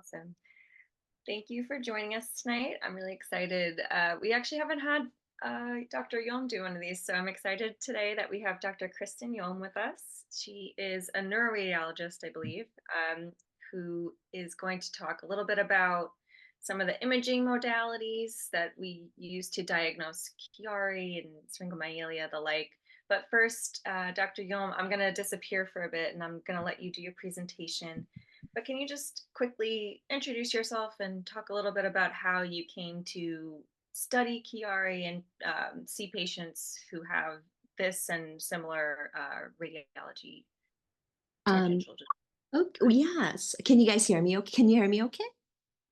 Awesome. Thank you for joining us tonight. I'm really excited. We actually haven't had Dr. Yeom do one of these, so I'm excited today that we have Dr. Kristen Yeom with us. She is a neuroradiologist, I believe, who is going to talk a little bit about some of the imaging modalities that we use to diagnose Chiari and syringomyelia, the like. But first, Dr. Yeom, I'm going to disappear for a bit and I'm going to let you do your presentation. But can you just quickly introduce yourself and talk a little bit about how you came to study Chiari and see patients who have this and similar radiology Um, tangential? oh, yes. Can you guys hear me? Okay. Can you hear me okay?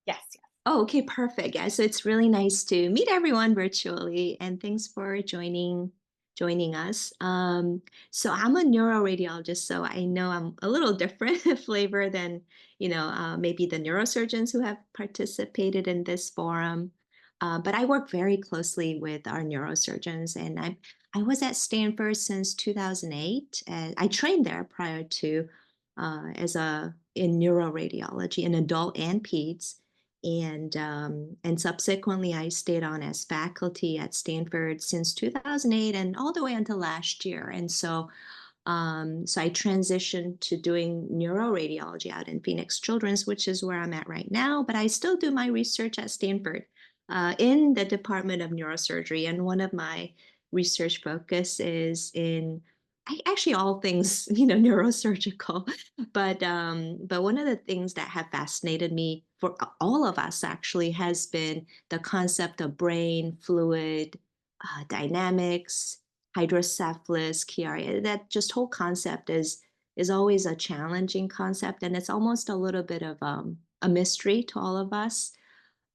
Yes, yes. Oh, okay, perfect. Yeah, so it's really nice to meet everyone virtually, and thanks for joining us. So I'm a neuroradiologist, so I know I'm a little different flavor than, maybe the neurosurgeons who have participated in this forum. But I work very closely with our neurosurgeons, and I was at Stanford since 2008, and I trained there prior to in neuroradiology in adult and peds. And subsequently, I stayed on as faculty at Stanford since 2008 and all the way until last year. And so I transitioned to doing neuroradiology out in Phoenix Children's, which is where I'm at right now. But I still do my research at Stanford in the Department of Neurosurgery. And one of my research focus is in actually all things, neurosurgical. But one of the things that have fascinated me for all of us actually has been the concept of brain fluid dynamics, hydrocephalus, Chiari. That just whole concept is always a challenging concept, and it's almost a little bit of a mystery to all of us.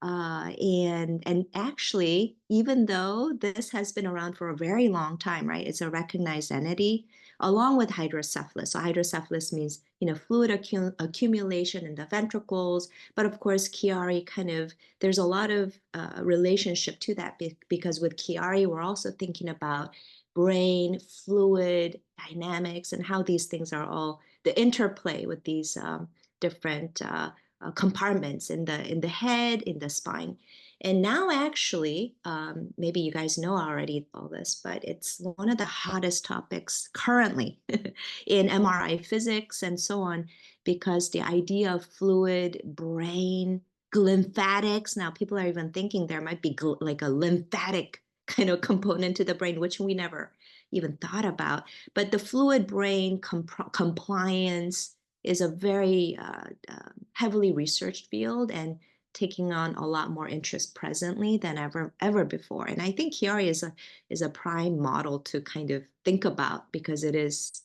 And actually, even though this has been around for a very long time, right? It's a recognized entity, along with hydrocephalus. So hydrocephalus means, fluid accumulation in the ventricles. But of course, Chiari there's a lot of relationship to that because with Chiari, we're also thinking about brain fluid dynamics and how these things are all the interplay with these different compartments in the head, in the spine. And now, actually, maybe you guys know already all this, but it's one of the hottest topics currently in MRI physics and so on, because the idea of fluid, brain, lymphatics. Now, people are even thinking there might be like a lymphatic kind of component to the brain, which we never even thought about. But the fluid brain compliance is a very heavily researched field and taking on a lot more interest presently than ever before. And I think Chiari is a prime model to kind of think about, because it is,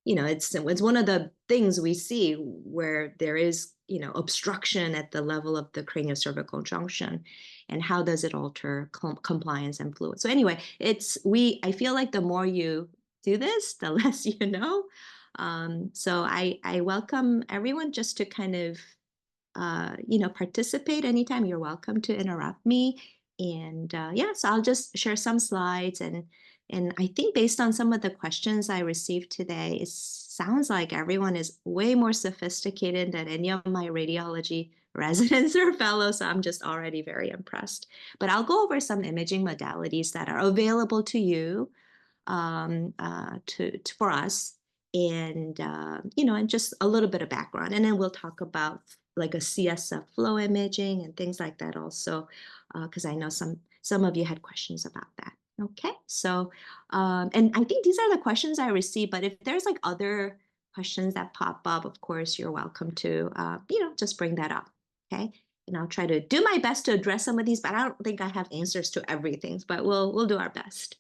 it's one of the things we see where there is, obstruction at the level of the craniocervical junction, and how does it alter compliance and fluid. So anyway, I feel like the more you do this, the less you know. So I welcome everyone just to kind of, participate anytime. You're welcome to interrupt me. And yeah, so I'll just share some slides. And I think based on some of the questions I received today, it sounds like everyone is way more sophisticated than any of my radiology residents or fellows. So I'm just already very impressed. But I'll go over some imaging modalities that are available to you for us, and and just a little bit of background, and then we'll talk about like a CSF flow imaging and things like that also, because I know some of you had questions about that. Okay, so and I think these are the questions I received, but if there's like other questions that pop up, of course you're welcome to just bring that up. Okay, and I'll try to do my best to address some of these, but I don't think I have answers to everything, but we'll do our best.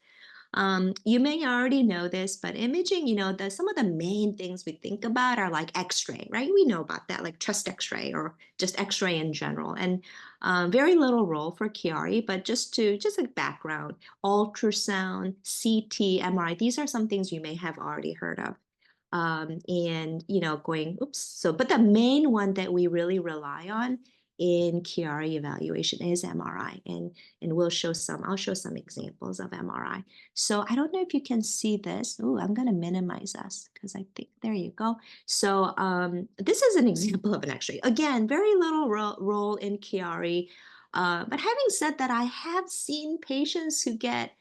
You may already know this, but imaging, some of the main things we think about are like X-ray, right? We know about that, like chest X-ray or just X-ray in general, and very little role for Chiari, but just like background, ultrasound, CT, MRI, these are some things you may have already heard of. And, but the main one that we really rely on in Chiari evaluation is MRI, and I'll show some examples of MRI. So I don't know if you can see this. Oh, I'm going to minimize us because I think there you go. So this is an example of an X-ray. Again, very little role in Chiari. But having said that, I have seen patients who get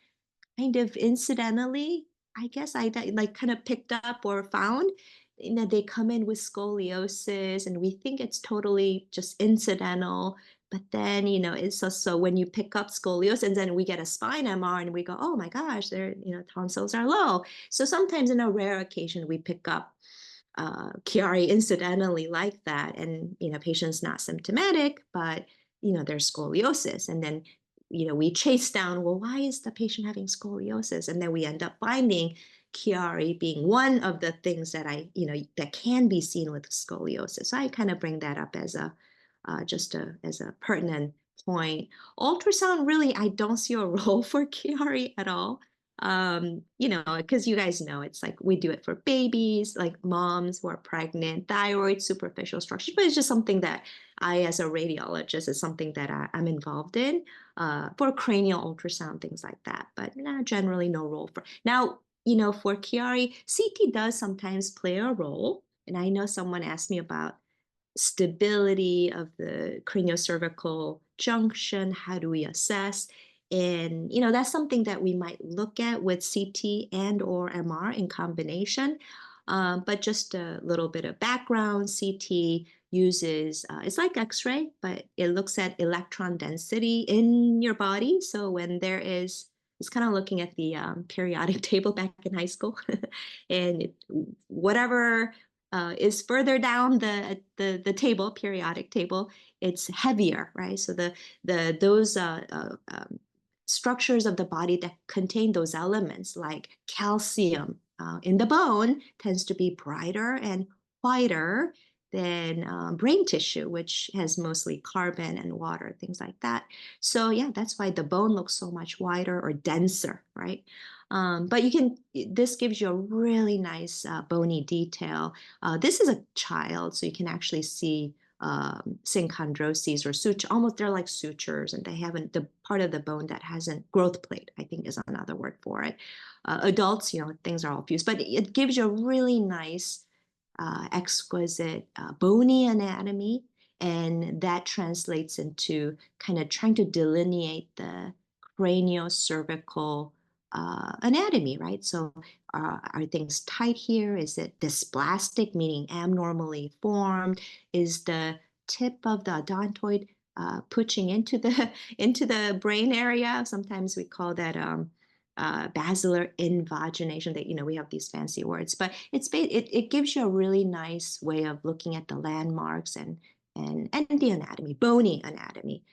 kind of incidentally, I guess I like kind of picked up or found, they come in with scoliosis and we think it's totally just incidental. But then, it's also when you pick up scoliosis and then we get a spine MR and we go, oh my gosh, their, tonsils are low. So sometimes in a rare occasion, we pick up Chiari incidentally like that. And, patient's not symptomatic, but, there's scoliosis. And then we chase down, well, why is the patient having scoliosis? And then we end up finding Chiari being one of the things that that can be seen with scoliosis. So I kind of bring that up as as a pertinent point. Ultrasound, really, I don't see a role for Chiari at all. Because you guys know, it's like we do it for babies, like moms who are pregnant, thyroid, superficial structures, but it's just something that I, as a radiologist, is something that I'm involved in for cranial ultrasound, things like that. But generally no role for now. For Chiari, CT does sometimes play a role, and I know someone asked me about stability of the craniocervical junction. How do we assess? And that's something that we might look at with CT and or MR in combination. But just a little bit of background, CT uses, it's like X-ray, but it looks at electron density in your body. So when it's kind of looking at the periodic table back in high school, and whatever is further down the table, periodic table, it's heavier, right? So those structures of the body that contain those elements, like calcium in the bone, tends to be brighter and whiter than brain tissue, which has mostly carbon and water, things like that. So yeah, that's why the bone looks so much whiter or denser, right? But this gives you a really nice bony detail. This is a child, so you can actually see synchondroses or suture, almost they're like sutures, and they haven't, the part of the bone that hasn't, growth plate, I think is another word for it. Adults, things are all fused, but it gives you a really nice, exquisite bony anatomy, and that translates into kind of trying to delineate the craniocervical anatomy, right? So are things tight here? Is it dysplastic, meaning abnormally formed? Is the tip of the odontoid pushing into the into the brain area? Sometimes we call that basilar invagination. That we have these fancy words, but it gives you a really nice way of looking at the landmarks and the anatomy, bony anatomy.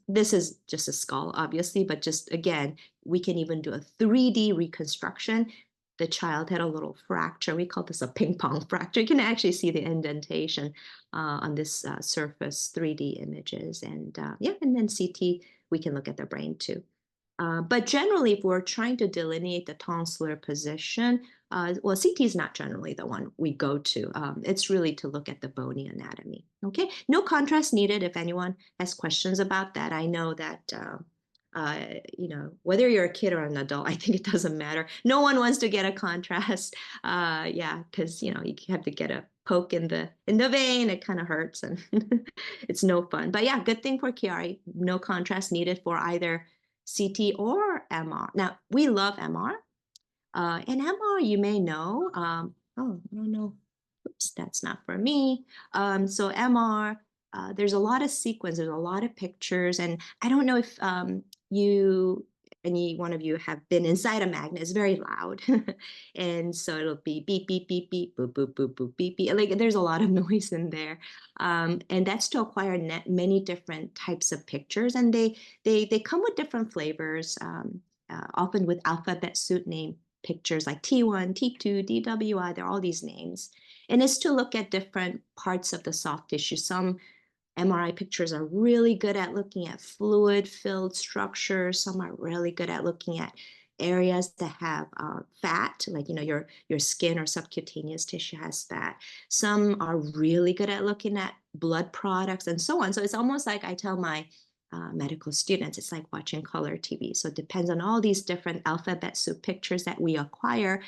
This is just a skull, obviously, but just again, we can even do a 3D reconstruction. The child had a little fracture. We call this a ping pong fracture. You can actually see the indentation on this surface 3D images. And yeah, and then CT, we can look at the brain too. But generally, if we're trying to delineate the tonsillar position, well, CT is not generally the one we go to. It's really to look at the bony anatomy. Okay, no contrast needed if anyone has questions about that. I know that, whether you're a kid or an adult, I think it doesn't matter. No one wants to get a contrast. Yeah, because, you have to get a poke in the vein. It kind of hurts and it's no fun. But yeah, good thing for Chiari, no contrast needed for either CT or MR. Now, we love MR. And MR, you may know, oh, no, oops, that's not for me. So MR, there's a lot of sequence, there's a lot of pictures, and I don't know if any one of you have been inside a magnet. It's very loud. And so it'll be beep, beep, beep, beep, boop, boop, boop, boop, beep, beep. Like there's a lot of noise in there. And that's to acquire many different types of pictures. And they come with different flavors, often with alphabet soup name pictures like T1, T2, DWI, there are all these names. And it's to look at different parts of the soft tissue. Some MRI pictures are really good at looking at fluid-filled structures. Some are really good at looking at areas that have fat, like, your skin or subcutaneous tissue has fat. Some are really good at looking at blood products and so on. So it's almost like I tell my medical students, it's like watching color TV. So it depends on all these different alphabet soup pictures that we acquire.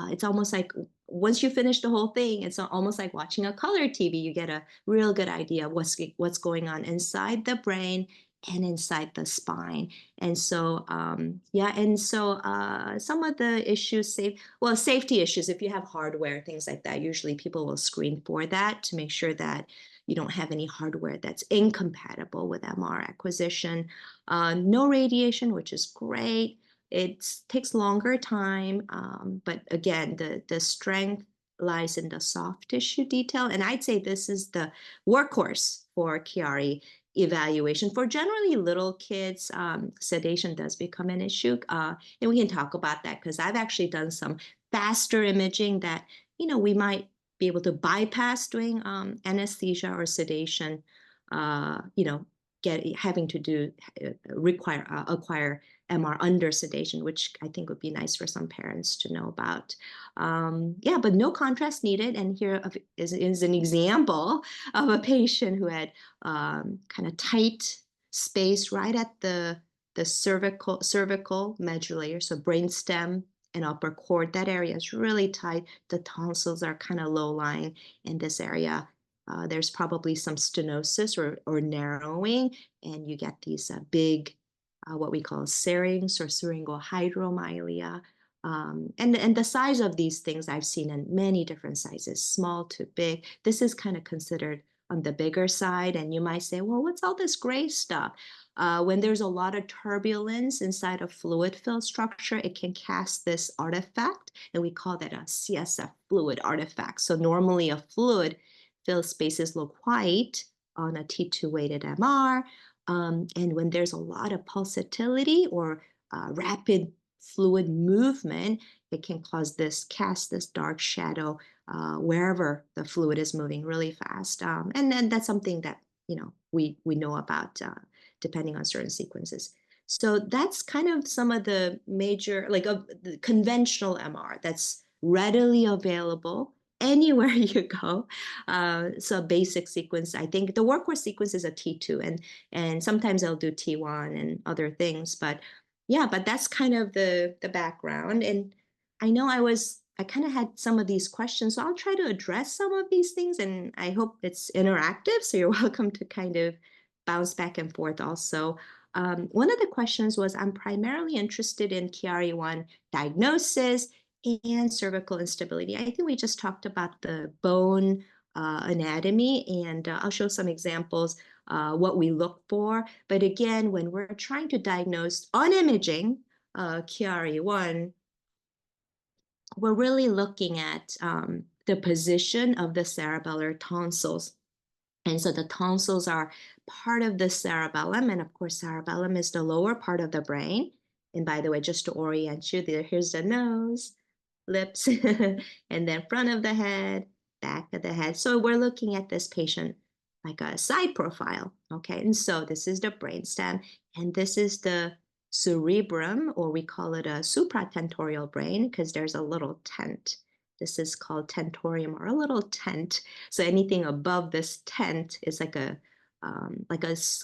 It's almost like once you finish the whole thing, it's almost like watching a color TV. You get a real good idea of what's going on inside the brain and inside the spine. And so, some of the issues, safety issues, if you have hardware, things like that, usually people will screen for that to make sure that you don't have any hardware that's incompatible with MR acquisition. No radiation, which is great. It takes longer time, but again, the strength lies in the soft tissue detail. And I'd say this is the workhorse for Chiari evaluation. For generally little kids, sedation does become an issue. And we can talk about that because I've actually done some faster imaging that, we might be able to bypass doing anesthesia or sedation, having to acquire MR under sedation, which I think would be nice for some parents to know about. But no contrast needed. And here is an example of a patient who had kind of tight space right at the cervical medullary, so brainstem and upper cord. That area is really tight. The tonsils are kind of low lying in this area. There's probably some stenosis or narrowing, and you get these big, what we call syrinx or syringohydromyelia. And the size of these things I've seen in many different sizes, small to big. This is kind of considered on the bigger side. And you might say, well, what's all this gray stuff? When there's a lot of turbulence inside a fluid-filled structure, it can cast this artifact, and we call that a CSF fluid artifact. So normally a fluid-filled spaces look white on a T2 weighted MR. And when there's a lot of pulsatility or rapid fluid movement, it can cast this dark shadow wherever the fluid is moving really fast. And then that's something that, we know about depending on certain sequences. So that's kind of some of the major, like the conventional MR that's readily available anywhere you go. So basic sequence, I think the workhorse sequence is a T2, and sometimes I'll do T1 and other things, but that's kind of the background. And I know I kind of had some of these questions, so I'll try to address some of these things, and I hope it's interactive. So you're welcome to kind of bounce back and forth also. One of the questions was, I'm primarily interested in Chiari 1 diagnosis and cervical instability. I think we just talked about the bone anatomy, and I'll show some examples what we look for. But again, when we're trying to diagnose on imaging Chiari 1, we're really looking at the position of the cerebellar tonsils. And so the tonsils are part of the cerebellum. And of course, cerebellum is the lower part of the brain. And by the way, just to orient you, here's the nose, lips, and then front of the head, back of the head. So we're looking at this patient like a side profile, okay? And so this is the brainstem, and this is the cerebrum, or we call it a supratentorial brain because there's a little tent. This is called tentorium, or a little tent. So anything above this tent is like a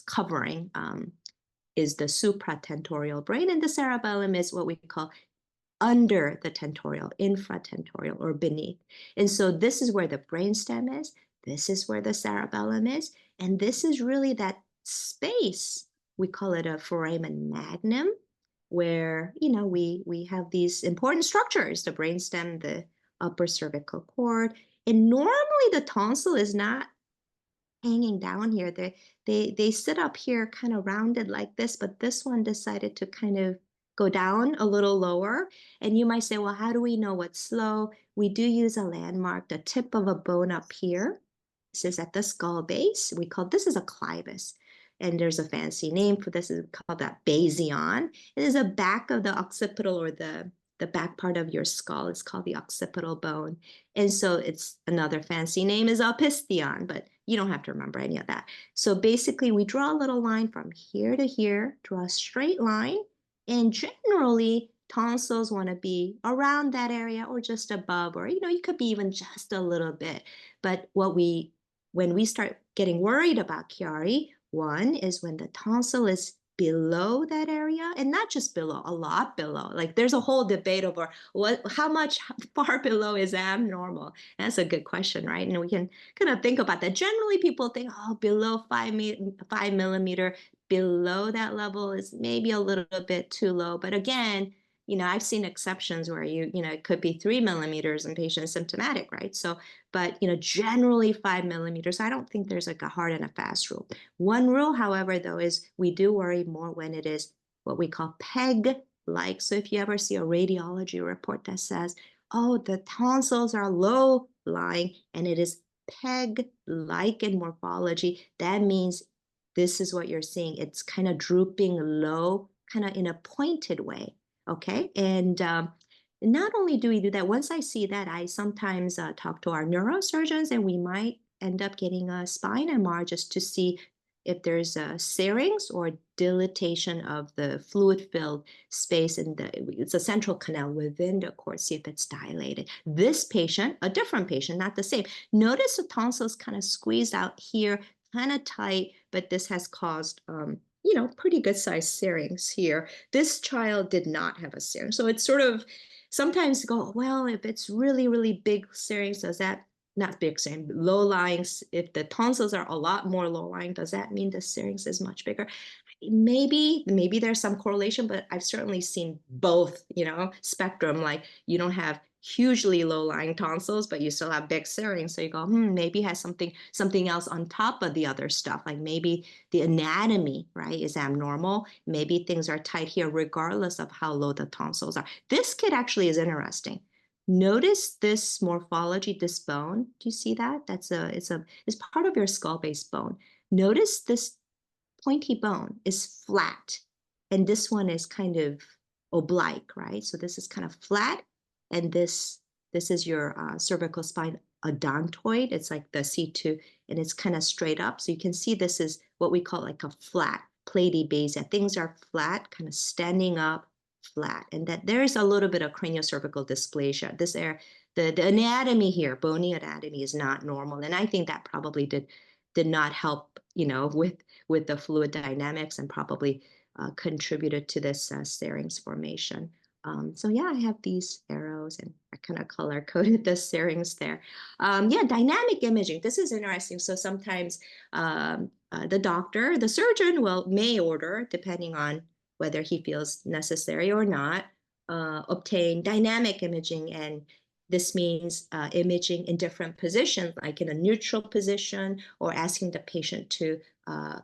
covering, is the supratentorial brain, and the cerebellum is what we call under the tentorial, infratentorial, or beneath. And so this is where the brainstem is. This is where the cerebellum is. And this is really that space. We call it a foramen magnum, where, we have these important structures, the brainstem, the upper cervical cord. And normally the tonsil is not hanging down here. They sit up here kind of rounded like this, but this one decided to kind of go down a little lower. And you might say, well, how do we know what's slow? We do use a landmark, the tip of a bone up here. This is at the skull base. This is a clivus. And there's a fancy name for this, is called that basion. It is the back of the occipital, or the back part of your skull. It's called the occipital bone. And so it's another fancy name is opistheon, but you don't have to remember any of that. So basically we draw a little line from here to here, draw a straight line. And generally Tonsils want to be around that area or just above, or you could be even just a little bit. But when we start getting worried about Chiari, one is when the tonsil is below that area, and not just below, a lot below. Like there's a whole debate over how much far below is abnormal. That's a good question, right? And we can kind of think about that. Generally, people think, oh, below 5 millimeter, below that level is maybe a little bit too low. But again, I've seen exceptions where it could be 3 millimeters in patients symptomatic, right? So, but, generally 5 millimeters. I don't think there's like a hard and a fast rule. One rule, however, though, is we do worry more when it is what we call PEG-like. So if you ever see a radiology report that says, oh, the tonsils are low lying and it is PEG-like in morphology, that means this is what you're seeing. It's kind of drooping low, kind of in a pointed way. Okay. And not only do we do that, once I see that, I sometimes talk to our neurosurgeons, and we might end up getting a spine MR just to see if there's a syrinx or dilatation of the fluid-filled space it's a central canal within the cord, see if it's dilated. This patient, a different patient, not the same. Notice the tonsils kind of squeezed out here, kind of tight, but this has caused pretty good sized syrinx here. This child did not have a syrinx. So it's sort of sometimes go, well, if it's really, really big syrinx, does that, not big syrinx, low lying, if the tonsils are a lot more low lying, does that mean the syrinx is much bigger? Maybe there's some correlation, but I've certainly seen both, spectrum. Like you don't have hugely low-lying tonsils, but you still have big syrinx. So you go, maybe it has something else on top of the other stuff. Like maybe the anatomy, right, is abnormal. Maybe things are tight here, regardless of how low the tonsils are. This kid actually is interesting. Notice this morphology, this bone. Do you see that? It's part of your skull base bone. Notice this pointy bone is flat, and this one is kind of oblique, right? So this is kind of flat, and this is your cervical spine odontoid. It's like the C2, and it's kind of straight up. So you can see this is what we call like a flat platybasia. Things are flat, kind of standing up flat, and that there's a little bit of craniocervical dysplasia. The anatomy here, bony anatomy, is not normal, and I think that probably did not help, with the fluid dynamics, and probably contributed to this syrinx formation. So yeah, I have these arrows, and I kind of color coded the syrinx there. Yeah, dynamic imaging. This is interesting. So sometimes the surgeon may order, depending on whether he feels necessary or not, obtain dynamic imaging. And this means imaging in different positions, like in a neutral position, or asking the patient to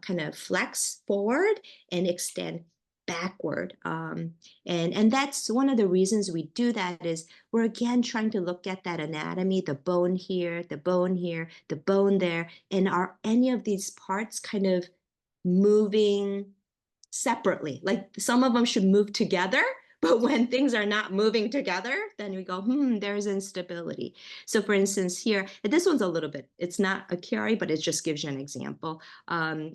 kind of flex forward and extend backward. And that's one of the reasons we do that, is we're again trying to look at that anatomy, the bone here, the bone here, the bone there, and are any of these parts kind of moving separately? Like some of them should move together, but when things are not moving together, then we go, there's instability. So for instance here, this one's a little bit, it's not a Chiari, but it just gives you an example.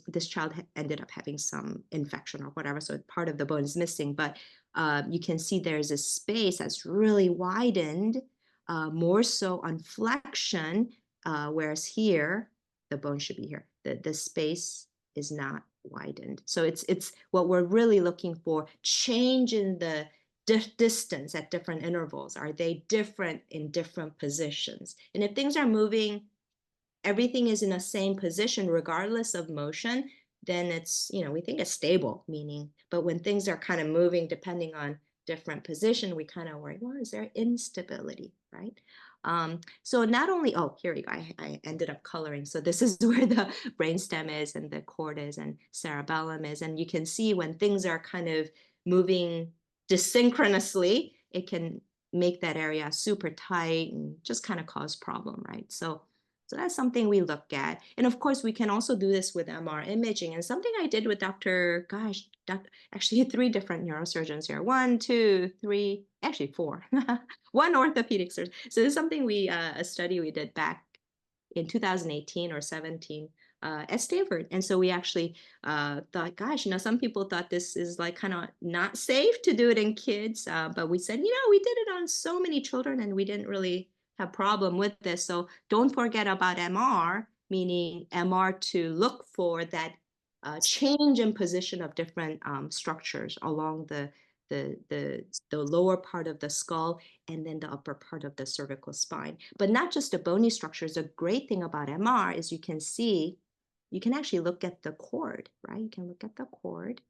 This child ended up having some infection or whatever, so part of the bone is missing, but you can see there's a space that's really widened, more so on flexion, whereas here, the bone should be here. The space is not widened. So it's what we're really looking for, change in the distance at different intervals. Are they different in different positions? And if things are moving, everything is in the same position regardless of motion, then it's, we think it's stable, meaning, but when things are kind of moving depending on different position, we kind of worry, well, is there instability, right? So not only, oh, here we go, I ended up coloring. So this is where the brainstem is, and the cord is, and cerebellum is. And you can see when things are kind of moving dysynchronously, it can make that area super tight and just kind of cause problem, right? So that's something we look at. And of course, we can also do this with MR imaging. And something I did with actually 3 different neurosurgeons here. 1, 2, 3, actually 4. One orthopedic surgeon. So this is something a study we did back in 2018 or 17, at Stanford. And so we actually thought, gosh, some people thought this is like kind of not safe to do it in kids, but we said, we did it on so many children and we didn't really have problem with this. So don't forget about MR, meaning MR to look for that change in position of different structures along the lower part of the skull and then the upper part of the cervical spine. But not just the bony structures. The great thing about MR is you can actually look at the cord, right? You can look at the cord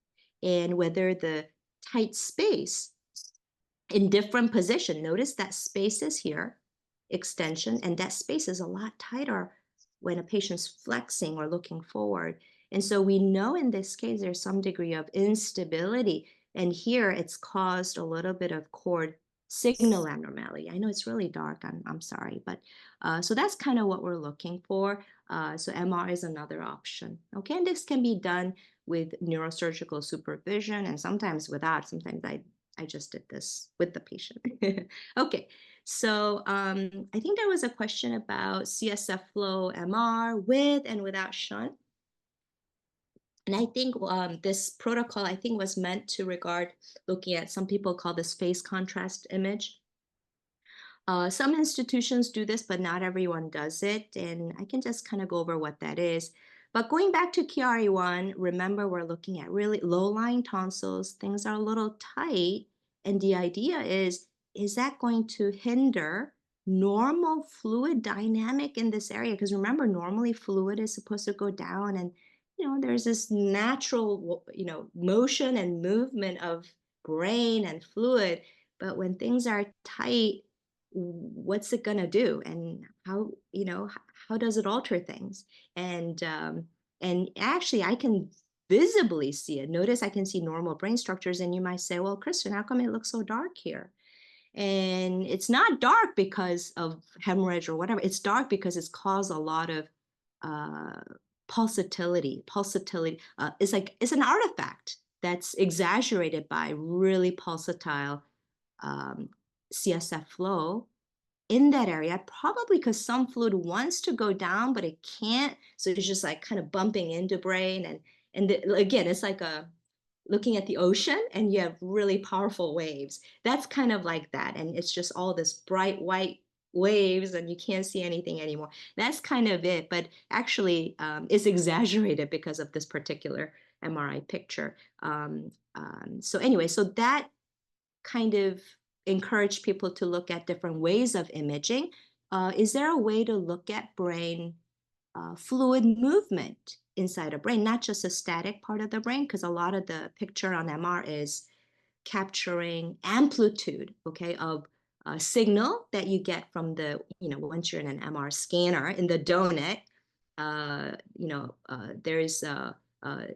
and whether the tight space in different position. Notice that space is here, extension, and that space is a lot tighter when a patient's flexing or looking forward. And so we know in this case, there's some degree of instability. And here it's caused a little bit of cord signal abnormality. I know it's really dark, I'm sorry, but so that's kind of what we're looking for. So MR is another option. Okay, and this can be done with neurosurgical supervision and sometimes without. Sometimes I just did this with the patient. Okay, so I think there was a question about CSF flow MR with and without shunt. And I think this protocol, I think, was meant to regard looking at, some people call this phase contrast image. Some institutions do this, but not everyone does it. And I can just kind of go over what that is. But going back to Chiari 1, remember we're looking at really low-lying tonsils. Things are a little tight. And the idea is that going to hinder normal fluid dynamic in this area? Because remember, normally fluid is supposed to go down and, there's this natural, motion and movement of brain and fluid. But when things are tight, what's it going to do? And how does it alter things? And actually, I can visibly see it. Notice I can see normal brain structures. And you might say, well, Kristen, how come it looks so dark here? And it's not dark because of hemorrhage or whatever. It's dark because it's caused a lot of pulsatility. Pulsatility it's an artifact that's exaggerated by really pulsatile CSF flow in that area, probably because some fluid wants to go down, but it can't. So it's just like kind of bumping into brain. Again, it's like looking at the ocean and you have really powerful waves. That's kind of like that. And it's just all this bright white waves and you can't see anything anymore. That's kind of it. But actually, it's exaggerated because of this particular MRI picture. So anyway, so that kind of encourage people to look at different ways of imaging. Is there a way to look at brain fluid movement inside a brain, not just a static part of the brain? Because a lot of the picture on MR is capturing amplitude, okay, of signal that you get from the, once you're in an MR scanner in the donut, there's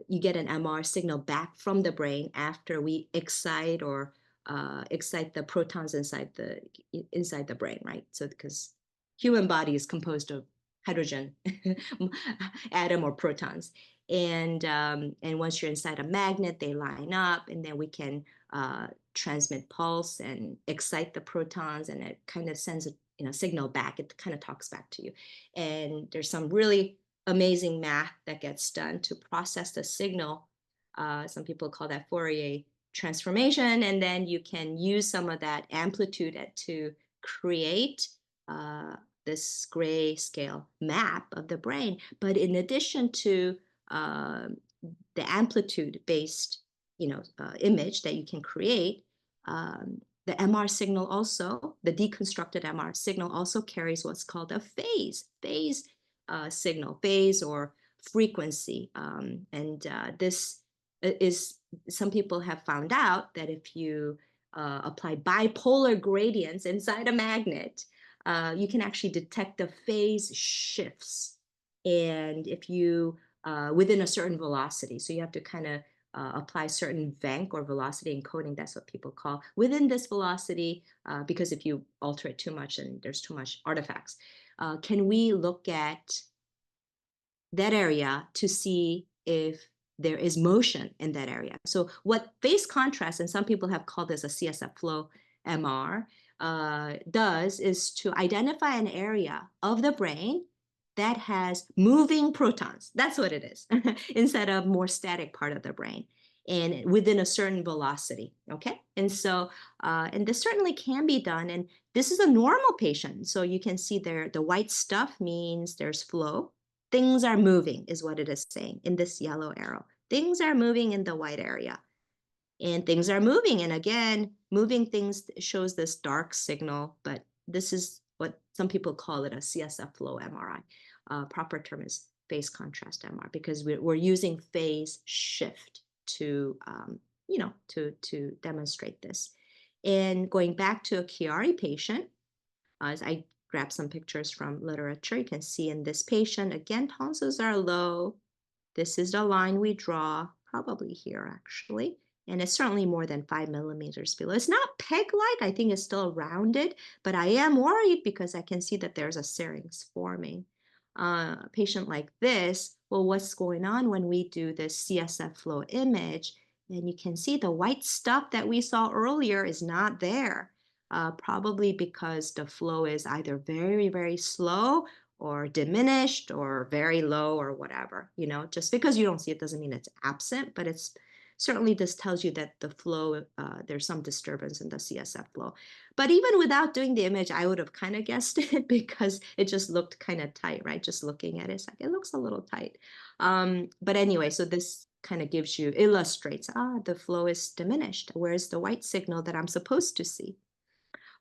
you get an MR signal back from the brain after we excite or excite the protons inside the brain, right? So because human body is composed of hydrogen atom or protons, and once you're inside a magnet, they line up, and then we can transmit pulse and excite the protons, and it kind of sends a signal back. It kind of talks back to you, and there's some really amazing math that gets done to process the signal. Some people call that Fourier transformation, and then you can use some of that amplitude to create this grayscale map of the brain. But in addition to the amplitude-based, image that you can create, the MR signal also, the deconstructed MR signal also carries what's called a phase signal, phase or frequency, and this is, some people have found out that if you apply bipolar gradients inside a magnet, you can actually detect the phase shifts. And if you, within a certain velocity, so you have to kind of apply certain Venk or velocity encoding, that's what people call, within this velocity, because if you alter it too much and there's too much artifacts, can we look at that area to see if there is motion in that area? So what phase contrast, and some people have called this a CSF flow MR, does is to identify an area of the brain that has moving protons. That's what it is, instead of more static part of the brain, and within a certain velocity. Okay. And so, and this certainly can be done. And this is a normal patient. So you can see there, the white stuff means there's flow. Things are moving, is what it is saying in this yellow arrow. Things are moving in the white area. And things are moving. And again, moving things shows this dark signal, but this is what some people call it a CSF flow MRI. Proper term is phase contrast MR, because we're using phase shift to, to demonstrate this. And going back to a Chiari patient, as I grabbed some pictures from literature, you can see in this patient, again, tonsils are low. This is the line we draw, probably here actually, and it's certainly more than 5 millimeters below. It's not peg-like, I think it's still rounded, but I am worried because I can see that there's a syrinx forming. A patient like this, well, what's going on when we do the CSF flow image? And you can see the white stuff that we saw earlier is not there, probably because the flow is either very, very slow or diminished or very low or whatever. Just because you don't see it doesn't mean it's absent, but it's certainly, this tells you that the flow, there's some disturbance in the CSF flow. But even without doing the image, I would have kind of guessed it because it just looked kind of tight, right? Just looking at it, it's like, it looks a little tight. But anyway, so this kind of illustrates, the flow is diminished. Where's the white signal that I'm supposed to see?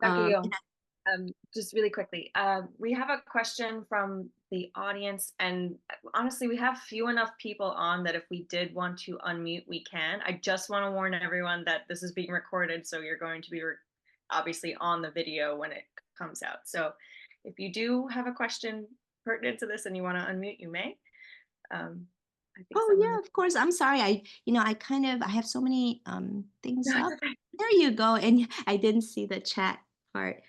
Dr. Um, Yeom, just really quickly, we have a question from the audience, and honestly, we have few enough people on that if we did want to unmute, we can. I just want to warn everyone that this is being recorded, so you're going to be obviously on the video when it comes out. So if you do have a question pertinent to this and you want to unmute, you may. I think Oh someone. yeah, of course. I'm sorry. I have so many things No, it's up. okay. There you go. And I didn't see the chat part.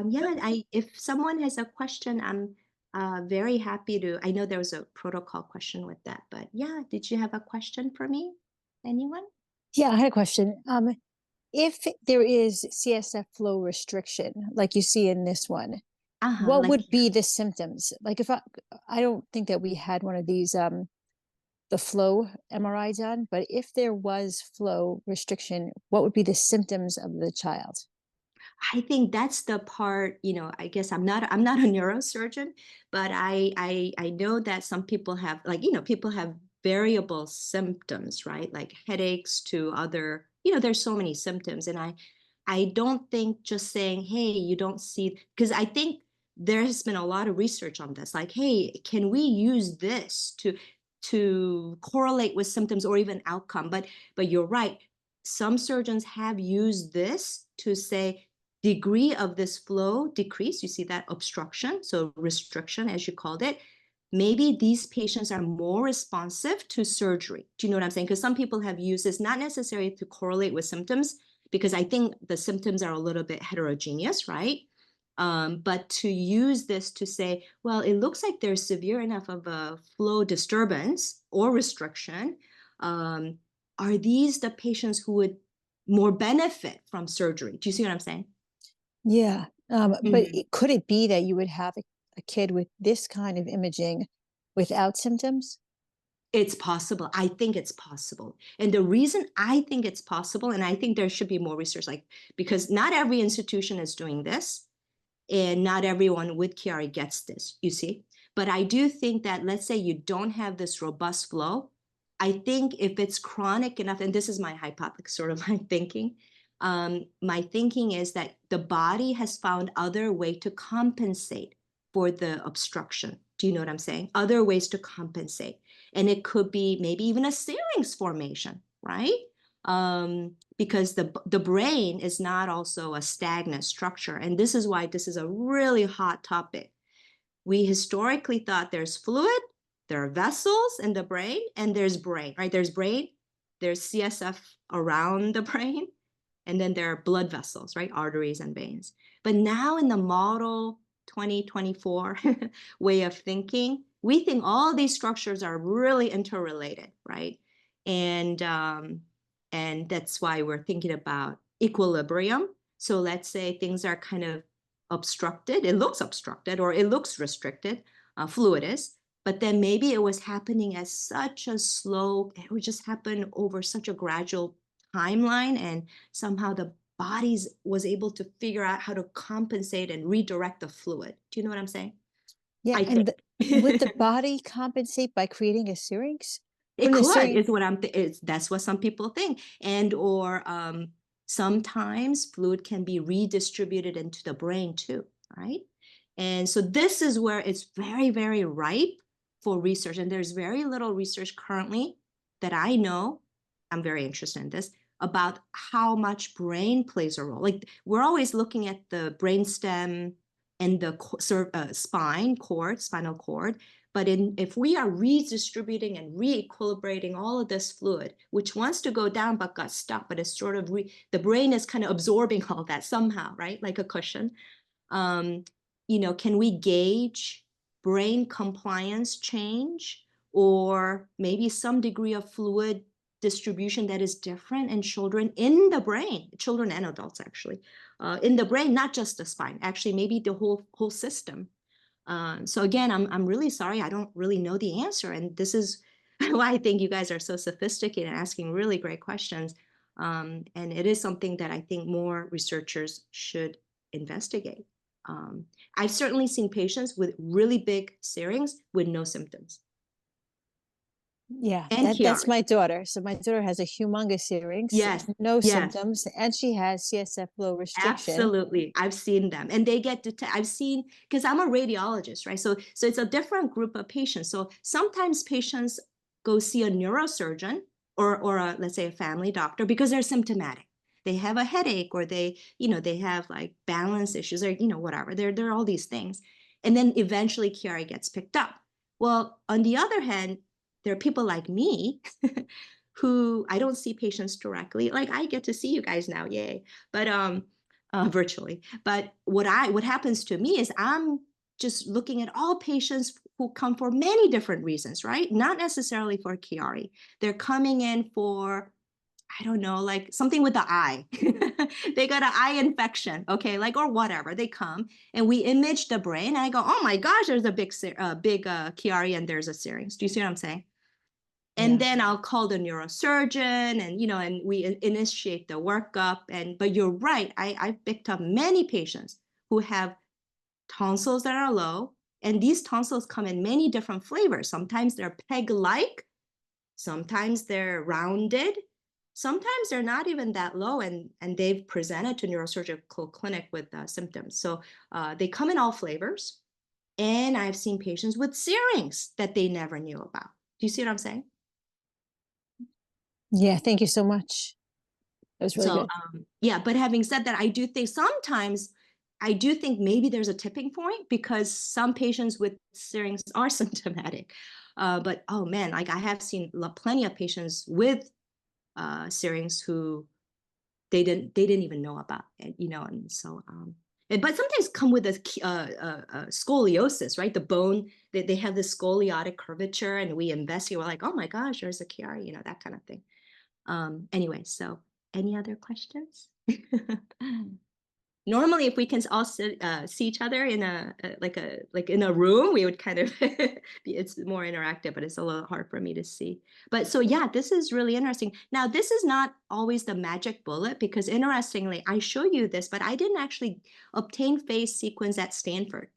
Yeah, if someone has a question, I'm very happy to. I know there was a protocol question with that, but yeah, did you have a question for me? Anyone? Yeah, I had a question. If there is CSF flow restriction, like you see in this one, Uh-huh, what like would be the symptoms? Like if I don't think that we had one of these the flow MRI done, but if there was flow restriction, what would be the symptoms of the child? I think that's the part, I guess I'm not a neurosurgeon, but I know that some people have, like, people have variable symptoms, right? Like headaches to other, there's so many symptoms. And I don't think just saying, hey, you don't see, because I think there has been a lot of research on this, like, hey, can we use this to correlate with symptoms or even outcome? But you're right. Some surgeons have used this to say, degree of this flow decrease, you see that obstruction, so restriction, as you called it, maybe these patients are more responsive to surgery. Do you know what I'm saying? Because some people have used this not necessarily to correlate with symptoms, because I think the symptoms are a little bit heterogeneous, right? But to use this to say, well, it looks like there's severe enough of a flow disturbance or restriction. Are these the patients who would more benefit from surgery? Do you see what I'm saying? Yeah, but Mhm. could it be that you would have a kid with this kind of imaging without symptoms? It's possible. I think it's possible. And the reason I think it's possible, and I think there should be more research, like, because not every institution is doing this, and not everyone with Chiari gets this, you see. But I do think that, let's say you don't have this robust flow, I think if it's chronic enough, and this is my hypothesis, sort of my thinking is that the body has found other way to compensate for the obstruction. Do you know what I'm saying? Other ways to compensate. And it could be maybe even a syrinx formation, right? Because the brain is not also a stagnant structure. And this is why this is a really hot topic. We historically thought there's fluid, there are vessels in the brain, and there's brain, right? There's brain, there's CSF around the brain, and then there are blood vessels, right? Arteries and veins. But now in the model 2024 way of thinking, we think all these structures are really interrelated, right? And that's why we're thinking about equilibrium. So let's say things are kind of obstructed, it looks obstructed or it looks restricted. fluid is. But then maybe it was happening at such a slow, it would just happen over such a gradual timeline, and somehow the bodies was able to figure out how to compensate and redirect the fluid. Do you know what I'm saying? Yeah, I and think. would the body compensate by creating a syrinx? It Wouldn't the could, syrinx? is what that's what some people think. And or sometimes fluid can be redistributed into the brain too, right? And so this is where it's very, very ripe for research. And there's very little research currently that I know, I'm very interested in this, about how much brain plays a role. Like we're always looking at the brain stem and the spinal cord. But if we are redistributing and re-equilibrating all of this fluid, which wants to go down but got stuck, but it's sort of the brain is kind of absorbing all that somehow, right? Like a cushion. Can we gauge brain compliance change, or maybe some degree of fluid distribution that is different in children in the brain, children and adults actually, in the brain, not just the spine, actually maybe the whole system. So again, I'm really sorry, I don't really know the answer, and this is why I think you guys are so sophisticated and asking really great questions. And it is something that I think more researchers should investigate. I've certainly seen patients with really big syrinx with no symptoms. Yeah, And that's Chiari. my daughter. So my daughter has a humongous syrinx, Yes, no yes, symptoms, and she has CSF flow restriction. absolutely. I've seen them, and they get I've seen, because I'm a radiologist, right? So it's a different group of patients. So sometimes patients go see a neurosurgeon or let's say a family doctor because they're symptomatic. They have a headache, or they have like balance issues, or whatever. There are all these things, and then eventually Chiari gets picked up. Well, on the other hand, there are people like me who I don't see patients directly. Like I get to see you guys now, yay! But virtually. But what happens to me is I'm just looking at all patients who come for many different reasons, right? Not necessarily for Chiari. They're coming in for, I don't know, like something with the eye. They got an eye infection, okay, like, or whatever. They come and we image the brain, and I go, oh my gosh, there's a big Chiari and there's a syrinx. Do you see what I'm saying? And Yeah. then I'll call the neurosurgeon, and we initiate the workup. But you're right, I've picked up many patients who have tonsils that are low, and these tonsils come in many different flavors. Sometimes they're peg-like, sometimes they're rounded, sometimes they're not even that low, and they've presented to neurosurgical clinic with symptoms. So they come in all flavors, and I've seen patients with syrinx that they never knew about. Do you see what I'm saying? Yeah, thank you so much. That was really So good. yeah, but having said that, I do think maybe there's a tipping point, because some patients with syrinx are symptomatic. But oh man, like I have seen plenty of patients with syrinx who they didn't even know about it, and so but sometimes come with a scoliosis, right? The bone, they have this scoliotic curvature, and we investigate, we're like, oh my gosh, there's a Chiari, that kind of thing. Anyway, so any other questions? Normally, if we can all see each other in like in a room, we would kind of it's more interactive, but it's a little hard for me to see. But so yeah, this is really interesting. Now, this is not always the magic bullet, because interestingly, I show you this, but I didn't actually obtain phase sequence at Stanford.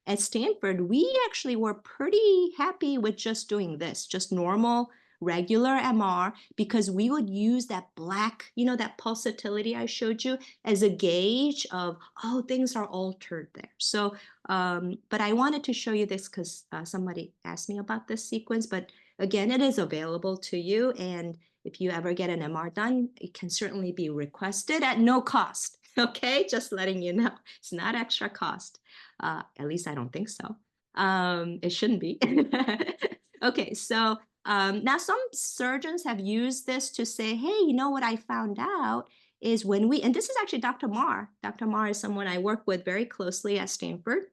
At Stanford, we actually were pretty happy with just doing this, just normal regular MR, because we would use that black, that pulsatility I showed you as a gauge of, oh, things are altered there. So, but I wanted to show you this because somebody asked me about this sequence, but again, it is available to you. And if you ever get an MR done, it can certainly be requested at no cost. Okay, just letting you know, it's not extra cost. At least I don't think so. It shouldn't be. Okay, so now some surgeons have used this to say, hey, what I found out is and this is actually Dr. Marr. Dr. Marr is someone I work with very closely at Stanford.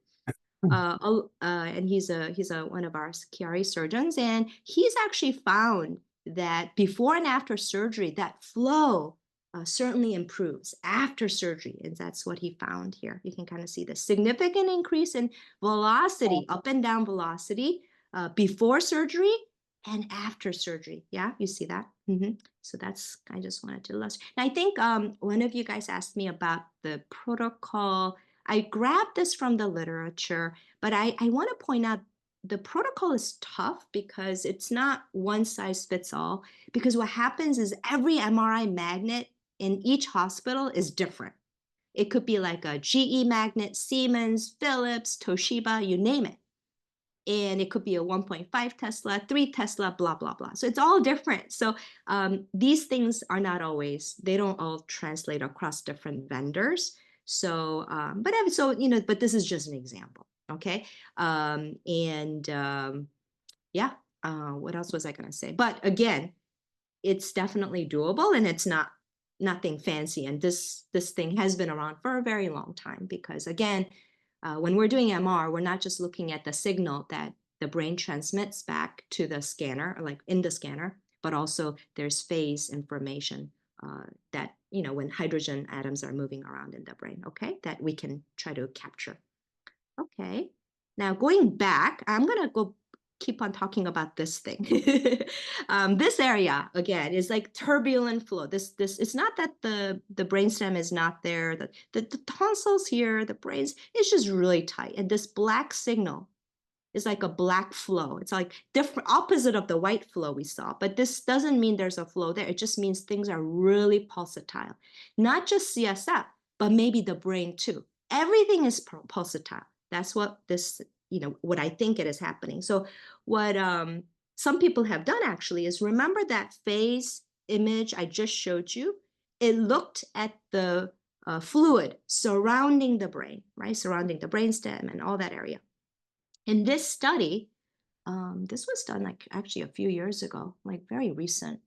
And he's one of our Chiari surgeons, and he's actually found that before and after surgery, that flow certainly improves after surgery, and that's what he found here. You can kind of see the significant increase in velocity, up and down velocity, before surgery and after surgery. Yeah, you see that? So that's, I just wanted to illustrate. And I think one of you guys asked me about the protocol. I grabbed this from the literature, but I want to point out the protocol is tough because it's not one size fits all. Because what happens is every MRI magnet in each hospital is different. It could be like a GE magnet, Siemens, Philips, Toshiba, you name it. And it could be a 1.5 Tesla, 3 Tesla, blah, blah, blah. So it's all different. So these things are not always, they don't all translate across different vendors. So, but this is just an example. Okay. Yeah, what else was I going to say? But again, it's definitely doable, and it's nothing fancy. And this thing has been around for a very long time, because again, when we're doing MR, we're not just looking at the signal that the brain transmits back to the scanner, or like in the scanner, but also there's phase information that, when hydrogen atoms are moving around in the brain, okay, that we can try to capture. Okay, now going back, I'm going to keep on talking about this thing. This area again is like turbulent flow. This it's not that the brainstem is not there. The tonsils here, the brains, it's just really tight. And this black signal is like a black flow. It's like different, opposite of the white flow we saw. But this doesn't mean there's a flow there. It just means things are really pulsatile. Not just CSF, but maybe the brain too. Everything is pulsatile. That's what this, what I think it is happening. So what some people have done actually is, remember that phase image I just showed you? It looked at the fluid surrounding the brain, right? Surrounding the brainstem and all that area. In this study, this was done like actually a few years ago, like very recent.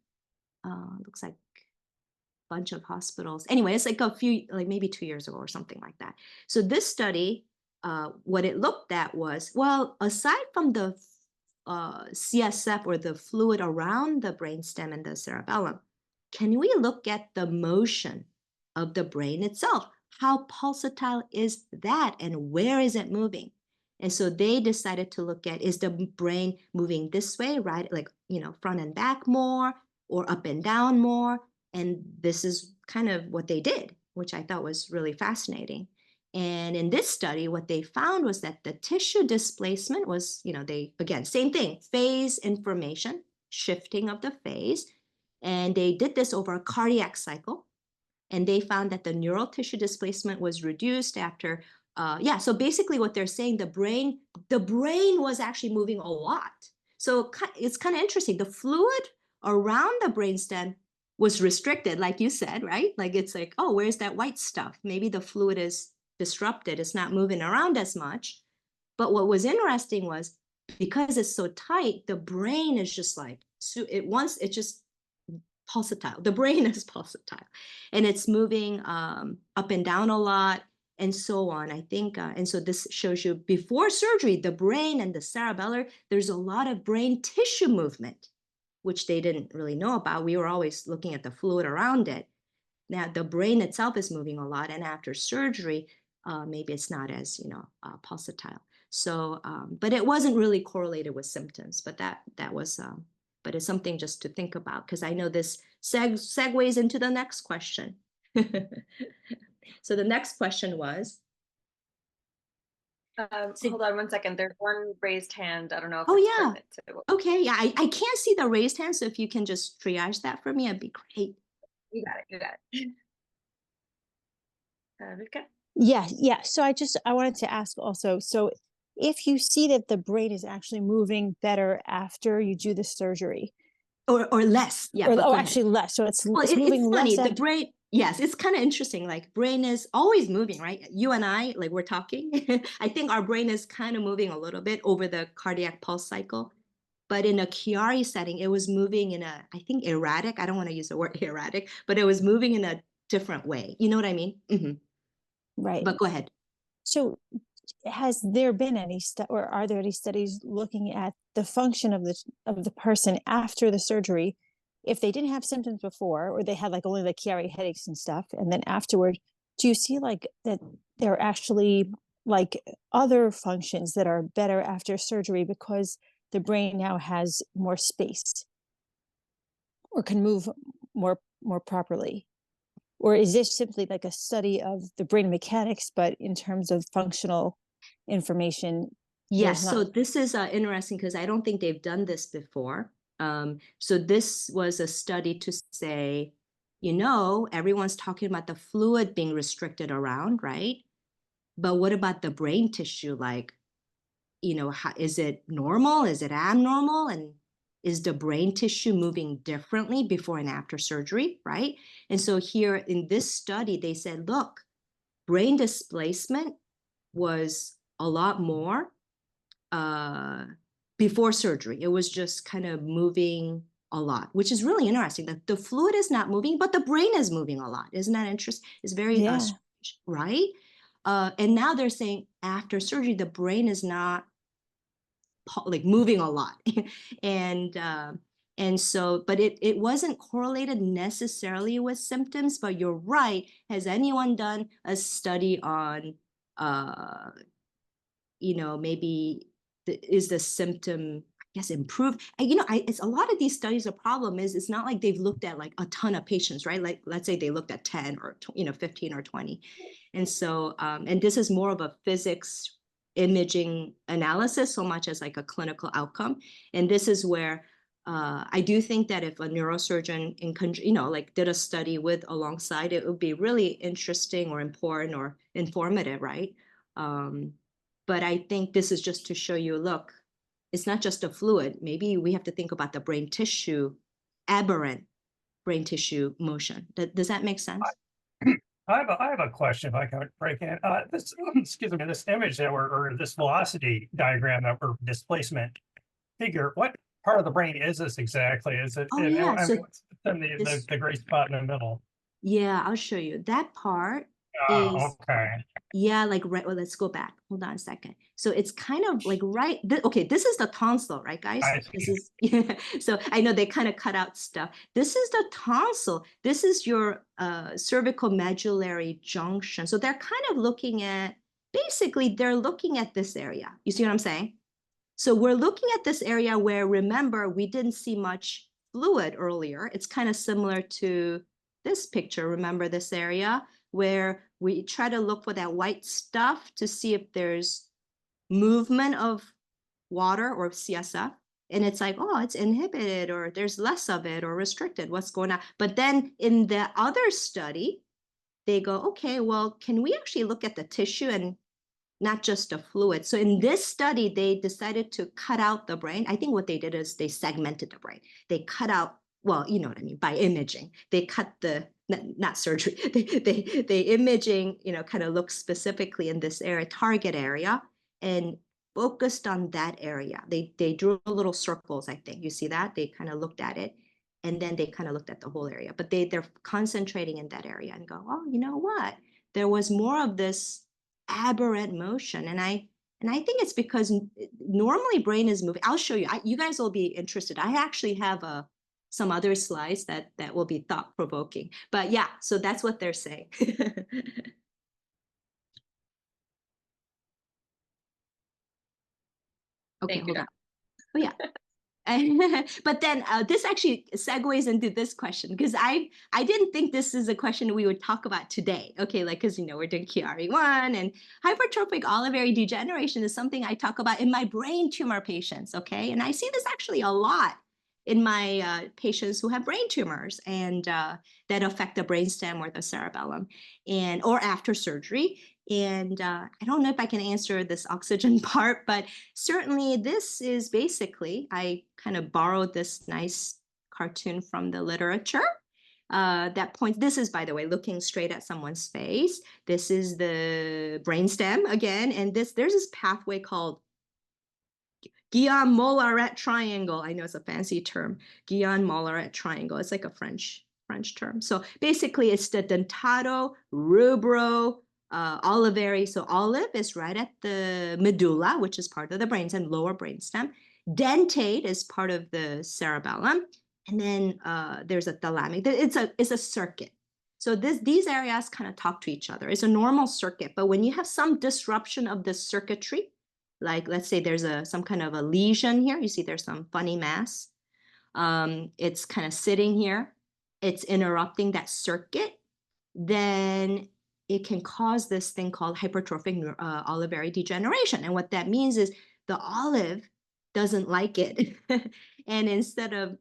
Looks like a bunch of hospitals. Anyway, it's like like maybe 2 years ago or something like that. So this study, what it looked at was, well, aside from the CSF or the fluid around the brainstem and the cerebellum, can we look at the motion of the brain itself? How pulsatile is that, and where is it moving? And so they decided to look at, is the brain moving this way, right? Like, front and back more, or up and down more? And this is kind of what they did, which I thought was really fascinating. And in this study, what they found was that the tissue displacement was, again, same thing, phase information, shifting of the phase. And they did this over a cardiac cycle. And they found that the neural tissue displacement was reduced after, so basically what they're saying, the brain was actually moving a lot. So it's kind of interesting. The fluid around the brainstem was restricted, like you said, right? Like it's like, oh, where's that white stuff? Maybe the fluid is disrupted. It's not moving around as much. But what was interesting was, because it's so tight, the brain is just like, it's just pulsatile. The brain is pulsatile, and it's moving up and down a lot, and so on. I think, and so this shows you before surgery, the brain and the cerebellar, there's a lot of brain tissue movement, which they didn't really know about. We were always looking at the fluid around it. Now the brain itself is moving a lot, and after surgery, maybe it's not as pulsatile. So, but it wasn't really correlated with symptoms. But that was, but it's something just to think about, because I know this segues into the next question. So the next question was. Hold on one second. There's one raised hand. I don't know if oh, it's yeah. pertinent. Okay, yeah, I can't see the raised hand, so if you can just triage that for me, it'd be great. You got it. Rivka? Yeah. So I wanted to ask also, so if you see that the brain is actually moving better after you do the surgery, or less, yeah, or actually less, so it's well, moving it's funny. less. The brain, yes, it's kind of interesting. Like brain is always moving, right? You and I, like we're talking. I think our brain is kind of moving a little bit over the cardiac pulse cycle. But in a Chiari setting, it was moving in a, I think, erratic. I don't want to use the word erratic, but it was moving in a different way. You know what I mean? Right. But go ahead. So has there been any or are there any studies looking at the function of the person after the surgery if they didn't have symptoms before, or they had like only the Chiari headaches and stuff, and then afterward, do you see like that there are actually like other functions that are better after surgery because the brain now has more space or can move more properly? Or is this simply like a study of the brain mechanics, but in terms of functional information, Yes, there's so not? this is interesting because I don't think they've done this before. So this was a study to say, everyone's talking about the fluid being restricted around, right? But what about the brain tissue? Like, is it normal? Is it abnormal? And is the brain tissue moving differently before and after surgery, right? And so here in this study, they said, look, brain displacement was a lot more before surgery. It was just kind of moving a lot, which is really interesting that the fluid is not moving, but the brain is moving a lot. Isn't that interesting? It's very Yeah. strange, right? And now they're saying after surgery, the brain is not like moving a lot. and so, but it wasn't correlated necessarily with symptoms, but you're right. Has anyone done a study on maybe is the symptom, I guess, improved? And, it's a lot of these studies, the problem is it's not like they've looked at like a ton of patients, right? Like, let's say they looked at 10 or 15 or 20. And so, and this is more of a physics imaging analysis so much as like a clinical outcome. And this is where I do think that if a neurosurgeon like did a study with alongside, it would be really interesting or important or informative, right? But I think this is just to show you, look, it's not just a fluid. Maybe we have to think about the brain tissue, aberrant brain tissue motion. Does that make sense? I have a question if I can break in. Excuse me, this image that or this velocity diagram that or displacement figure, what part of the brain is this exactly? Is it, Oh, yeah. So what's in the gray spot in the middle? yeah, I'll show you. That part is, Okay. yeah, like right. Well, let's go back. Hold on a second. So it's kind of like right. Okay, this is the tonsil, right, guys? This is yeah. So I know they kind of cut out stuff. This is the tonsil. This is your cervical medullary junction. So they're kind of looking at, basically, they're looking at this area. You see what I'm saying? So we're looking at this area where, remember, we didn't see much fluid earlier. It's kind of similar to this picture. Remember this area where we try to look for that white stuff to see if there's movement of water or CSF. And it's like, oh, it's inhibited or there's less of it or restricted. What's going on? But then in the other study, they go, okay, well, can we actually look at the tissue and not just the fluid? So in this study, they decided to cut out the brain. I think what they did is they segmented the brain. They cut out, well, you know what I mean, by imaging. They cut the, not surgery, they imaging, kind of look specifically in this area, target area, and focused on that area. They drew little circles, I think. You see that? They kind of looked at it. And then they kind of looked at the whole area. But they're concentrating in that area and go, oh, you know what? There was more of this aberrant motion. And I think it's because normally brain is moving. I'll show you. You guys will be interested. I actually have some other slides that will be thought-provoking. But yeah, so that's what they're saying. Okay, hold on. Oh yeah. But then this actually segues into this question, because I didn't think this is a question we would talk about today. Okay, like, because we're doing Chiari 1, and hypertrophic olivary degeneration is something I talk about in my brain tumor patients. Okay, and I see this actually a lot in my patients who have brain tumors and that affect the brainstem or the cerebellum, or after surgery. And I don't know if I can answer this oxygen part, but certainly this is basically, I kind of borrowed this nice cartoon from the literature that points, this is, by the way, looking straight at someone's face. This is the brainstem again, and there's this pathway called Guillain-Mollaret triangle. I know it's a fancy term, Guillain-Mollaret triangle. It's like a French term. So basically, it's the dentato rubro olivary. So olive is right at the medulla, which is part of the brainstem, lower brainstem. Dentate is part of the cerebellum. And then there's a thalamic. It's a circuit. So these areas kind of talk to each other. It's a normal circuit, but when you have some disruption of the circuitry, like let's say there's some kind of a lesion here, you see there's some funny mass. It's kind of sitting here. It's interrupting that circuit. Then it can cause this thing called hypertrophic olivary degeneration. And what that means is the olive doesn't like it. And instead of,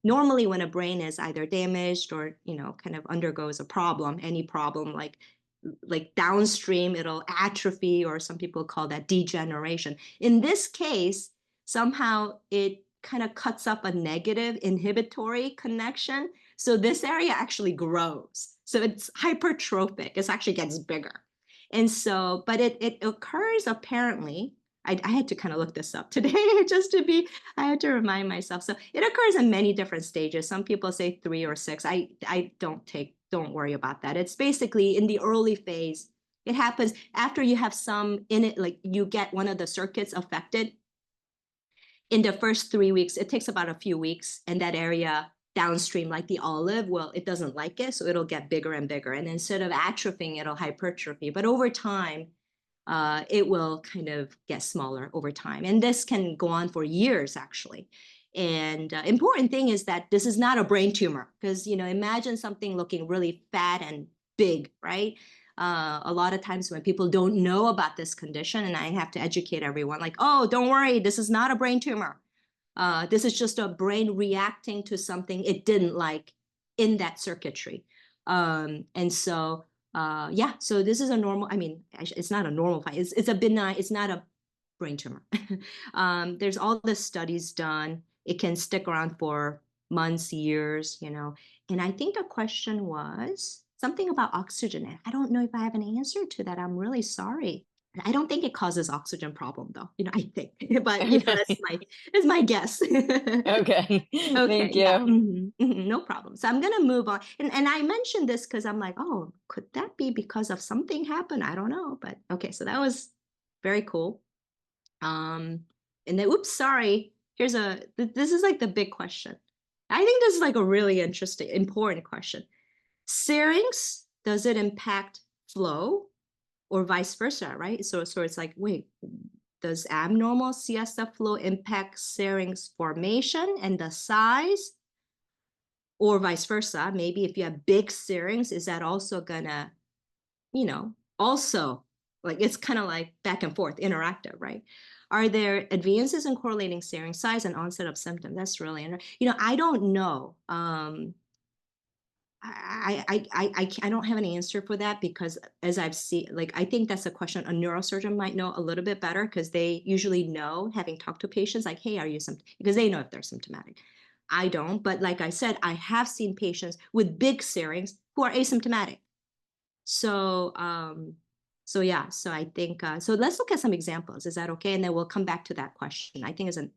normally when a brain is either damaged or, kind of undergoes a problem, any problem like downstream, it'll atrophy, or some people call that degeneration. In this case, somehow it kind of cuts up a negative inhibitory connection. So this area actually grows. So it's hypertrophic. It actually gets bigger. And so, but it occurs apparently, I had to kind of look this up today I had to remind myself. So it occurs in many different stages. Some people say 3 or 6. I don't worry about that. It's basically in the early phase. It happens after you have some in it, like you get one of the circuits affected. In the first 3 weeks, it takes about a few weeks, and that area downstream, like the olive, well, it doesn't like it, so it'll get bigger and bigger. And instead of atrophying, it'll hypertrophy. But over time, it will kind of get smaller over time. And this can go on for years, actually. And important thing is that this is not a brain tumor, because, imagine something looking really fat and big, right? A lot of times when people don't know about this condition, and I have to educate everyone, like, oh, don't worry, this is not a brain tumor. This is just a brain reacting to something it didn't like in that circuitry. And so, yeah, so this is a normal, it's not a normal, it's a benign, it's not a brain tumor. There's all the studies done. It can stick around for months, years, and I think the question was something about oxygen. I don't know if I have an answer to that. I'm really sorry. I don't think it causes oxygen problem though, I think, but that's my guess. Okay. Thank you. Yeah. No problem. So I'm gonna move on. And I mentioned this because I'm like, oh, could that be because of something happened? I don't know, but okay, so that was very cool. And then, oops, sorry. This is like the big question. I think this is like a really interesting, important question. Syrinx, does it impact flow or vice versa, right? So it's like, wait, does abnormal CSF flow impact syrinx formation and the size? Or vice versa, maybe if you have big syrinx, is that also gonna, also, like it's kind of like back and forth, interactive, right? Are there advances in correlating syrinx size and onset of symptoms? That's really interesting. I don't know. I don't have an answer for that, because as I've seen, like, I think that's a question a neurosurgeon might know a little bit better, because they usually know, having talked to patients, like, hey, are you because they know if they're symptomatic. I don't, but like I said, I have seen patients with big syrinx who are asymptomatic. So, yeah, so I think, so let's look at some examples. Is that okay? And then we'll come back to that question. I think is a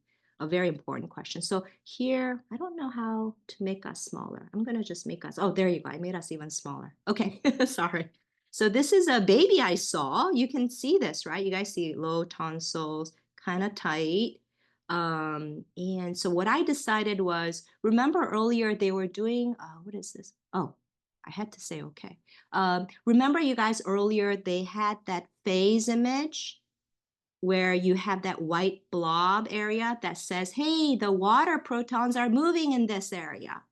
very important question. So here, I don't know how to make us smaller. I'm going to just make us, oh, there you go. I made us even smaller. Okay, sorry. So this is a baby I saw. You can see this, right? You guys see low tonsils, kind of tight. And so what I decided was, remember earlier they were doing, what is this? Oh, I had to say, okay. Remember you guys earlier, they had that phase image where you have that white blob area that says, hey, the water protons are moving in this area.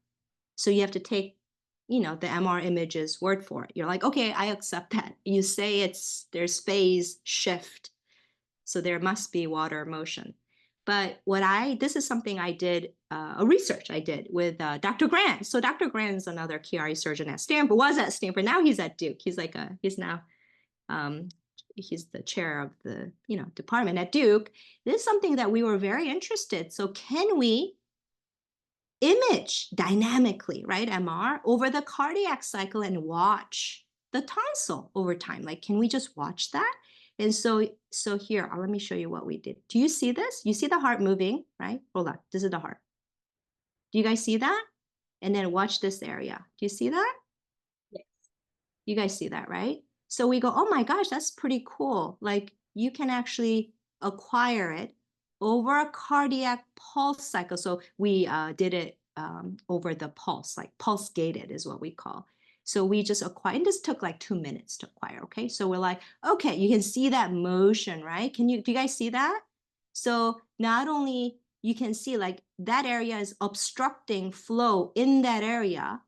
So you have to take, the MR image's word for it. You're like, okay, I accept that. You say there's phase shift. So there must be water motion. But this is something I did, a research I did with Dr. Grant. So Dr. Grant is another Chiari surgeon at Stanford, was at Stanford. Now he's at Duke. He's the chair of the, department at Duke. This is something that we were very interested. So can we image dynamically, right, MR, over the cardiac cycle and watch the tonsil over time? Like, can we just watch that? And so here, let me show you what we did. Do you see this? You see the heart moving, right? Hold on, this is the heart. Do you guys see that? And then watch this area. Do you see that? Yes. You guys see that, right? So we go, oh my gosh, that's pretty cool. Like, you can actually acquire it over a cardiac pulse cycle. So we did it over the pulse, like pulse gated is what we call. So we just acquire, and this took like 2 minutes to acquire, okay? So we're like, okay, you can see that motion, right? Do you guys see that? So not only you can see like that area is obstructing flow in that area,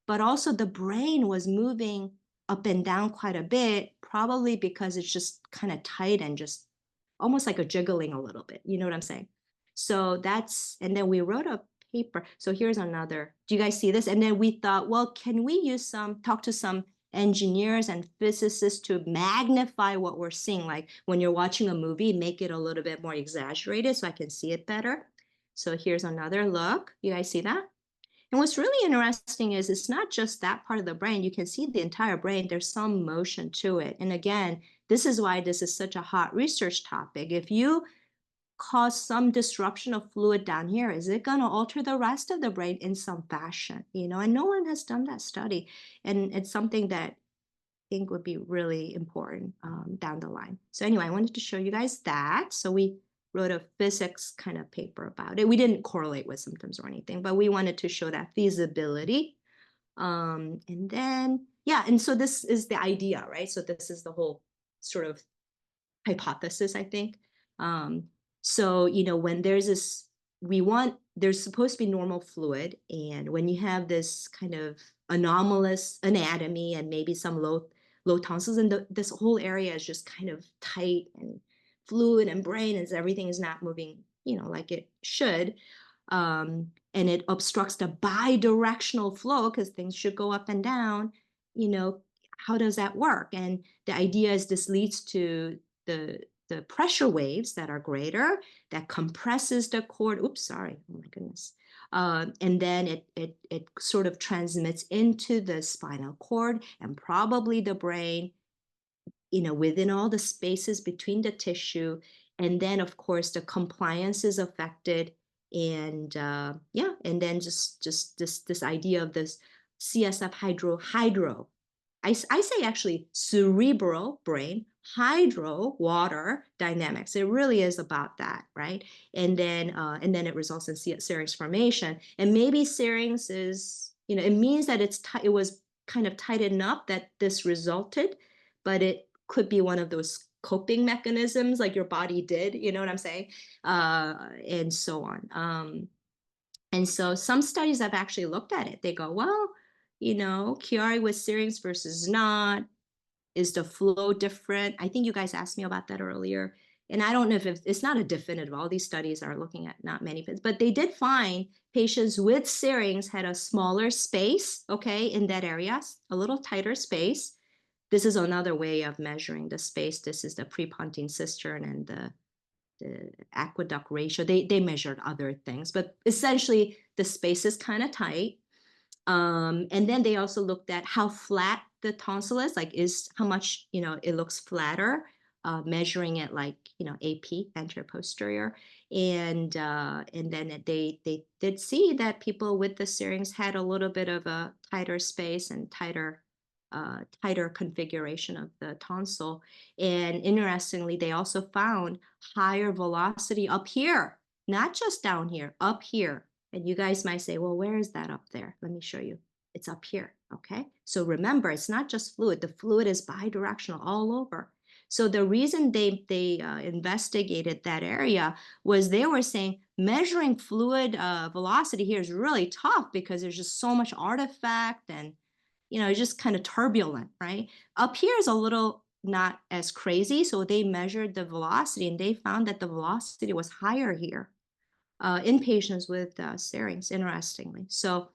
but also the brain was moving up and down quite a bit, probably because it's just kind of tight and just almost like a jiggling a little bit. You know what I'm saying? So that's, and then we wrote a paper. So here's another, do you guys see this? And then we thought, well, can we talk to some engineers and physicists to magnify what we're seeing? Like when you're watching a movie, make it a little bit more exaggerated so I can see it better. So here's another look. You guys see that? And what's really interesting is it's not just that part of the brain. You can see the entire brain. There's some motion to it. And again, this is why this is such a hot research topic. If you cause some disruption of fluid down here, is it going to alter the rest of the brain in some fashion? You know, and no one has done that study. And it's something that I think would be really important down the line. So anyway, I wanted to show you guys that. So we wrote a physics kind of paper about it. We didn't correlate with symptoms or anything, but we wanted to show that feasibility. And then, yeah, and so this is the idea, right? So this is the whole sort of hypothesis, I think. So, you know, when there's this, there's supposed to be normal fluid. And when you have this kind of anomalous anatomy and maybe some low tonsils, and this whole area is just kind of tight and fluid and brain, and everything is not moving, you know, like it should. And it obstructs the bidirectional flow because things should go up and down, you know, how does that work? And the idea is this leads to the pressure waves that are greater, that compresses the cord. Oops, sorry. Oh my goodness. And then it sort of transmits into the spinal cord and probably the brain, you know, within all the spaces between the tissue. And then, of course, the compliance is affected. And yeah, and then just this idea of this CSF hydro. I say actually cerebral brain, hydro water dynamics. It really is about that, right? And then it results in syrinx formation. And maybe syrinx is, you know, it means that it was kind of tightened up that this resulted, but it could be one of those coping mechanisms like your body did, you know what I'm saying? And so on. And so some studies have actually looked at it. They go, well, you know, Chiari with syrinx versus not. Is the flow different? I think you guys asked me about that earlier. And I don't know if it's not a definitive. All these studies are looking at not many, but they did find patients with syrinx had a smaller space, okay, in that area, a little tighter space. This is another way of measuring the space. This is the pre-Pontine cistern and the aqueduct ratio. They measured other things, but essentially the space is kind of tight. And then they also looked at how flat the tonsil is, like how much, you know, it looks flatter, measuring it like, you know, AP, anterior posterior. And then they did see that people with the syrinx had a little bit of a tighter space and tighter configuration of the tonsil. And interestingly, they also found higher velocity up here, not just down here, up here. And you guys might say, well, where is that up there? Let me show you. It's up here, okay? So remember, it's not just fluid. The fluid is bidirectional all over. So the reason they investigated that area was they were saying measuring fluid velocity here is really tough because there's just so much artifact and, you know, it's just kind of turbulent, right? Up here is a little not as crazy. So they measured the velocity and they found that the velocity was higher here. In patients with syrinx, interestingly. So,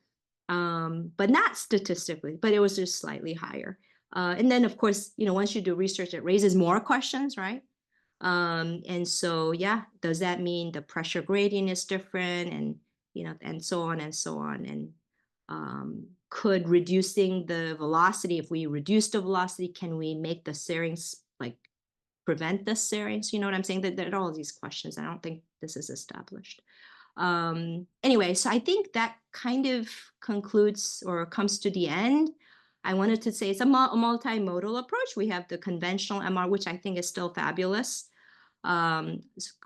but not statistically, but it was just slightly higher. And then, of course, you know, once you do research, it raises more questions, right? And so, yeah, does that mean the pressure gradient is different, and you know, and so on and so on, and could reducing the velocity, if we reduce the velocity, can we make the syrinx like prevent the syrinx? You know what I'm saying? There are all these questions. I don't think this is established. Anyway, so I think that kind of concludes or comes to the end. I wanted to say it's a multimodal approach. We have the conventional MR, which I think is still fabulous.